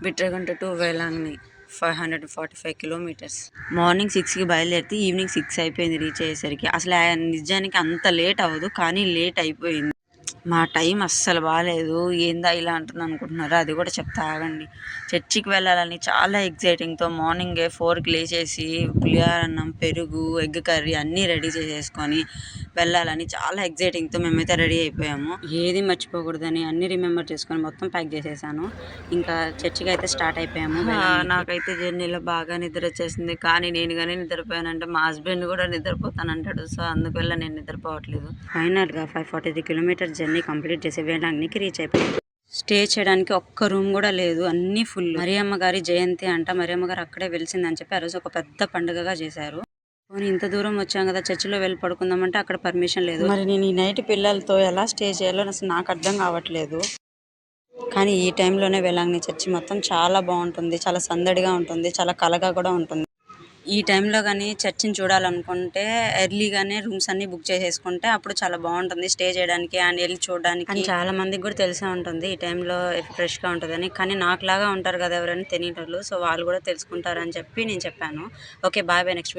Bitragunta to Velankanni 545 kilometres. Morning 6కి బయలుదేరితే evening 6 అయిపోయింది రీచ్ అయ్యేసరికి. అసలు నిజానికి అంత లేట్ అవ్వదు, కానీ లేట్ అయిపోయింది. మా టైం అస్సలు బాగాలేదు. ఏందా ఇలా అంటుంది అనుకుంటున్నారా, అది కూడా చెప్తా ఆగండి. చర్చికి వెళ్ళాలని చాలా ఎగ్జైటింగ్తో మార్నింగే 4కి లేచేసి పులిహోర అన్నం, పెరుగు, ఎగ్ కర్రీ అన్నీ రెడీ చేసేసుకొని వెళ్ళాలని చాలా ఎగ్జైటింగ్తో మేమైతే రెడీ అయిపోయాము. ఏది మర్చిపోకూడదని అన్నీ రిమెంబర్ చేసుకొని మొత్తం ప్యాక్ చేసేసాను. ఇంకా చర్చికి అయితే స్టార్ట్ అయిపోయాము. నాకైతే జర్నీలో బాగా నిద్ర వచ్చేసింది, కానీ నేను కానీ నిద్రపోయానంటే మా హస్బెండ్ కూడా నిద్రపోతానంటాడు. సో అందువల్ల నేను నిద్రపోవట్లేదు. ఫైనల్గా 543 కిలోమీటర్స్ జర్నీ కంప్లీట్ చేసి వేలాంగ్నికి రీచ్ అయిపోయాము. స్టే చేయడానికి ఒక్క రూమ్ కూడా లేదు, అన్నీ ఫుల్. మరియమ్మ గారి జయంతి అంట, మరియమ్మ గారు అక్కడే వెలిసిందని చెప్పి ఆ రోజు ఒక పెద్ద పండుగగా చేశారు. పోనీ ఇంత దూరం వచ్చాం కదా, చర్చిలో వెళ్ళి పడుకుందామంటే అక్కడ పర్మిషన్ లేదు. మరి నేను ఈ నైట్ పిల్లలతో ఎలా స్టే చేయాలో అసలు నాకు అర్థం కావట్లేదు. కానీ ఈ టైంలోనే వేలాంగ్ని చర్చి మొత్తం చాలా బాగుంటుంది, చాలా సందడిగా ఉంటుంది, చాలా కలగా కూడా ఉంటుంది. ఈ టైంలో కానీ చర్చిని చూడాలనుకుంటే ఎర్లీగానే రూమ్స్ అన్ని బుక్ చేసేసుకుంటే అప్పుడు చాలా బాగుంటుంది స్టే చేయడానికి అండ్ వెళ్ళి చూడడానికి. అని చాలా మందికి కూడా తెలిసే ఉంటుంది ఈ టైంలో ఫ్రెష్గా ఉంటుందని. కానీ నాకులాగా ఉంటారు కదా ఎవరైనా తెలియని వాళ్ళు, సో వాళ్ళు కూడా తెలుసుకుంటారని చెప్పి నేను చెప్పాను. Okay, bye bye, next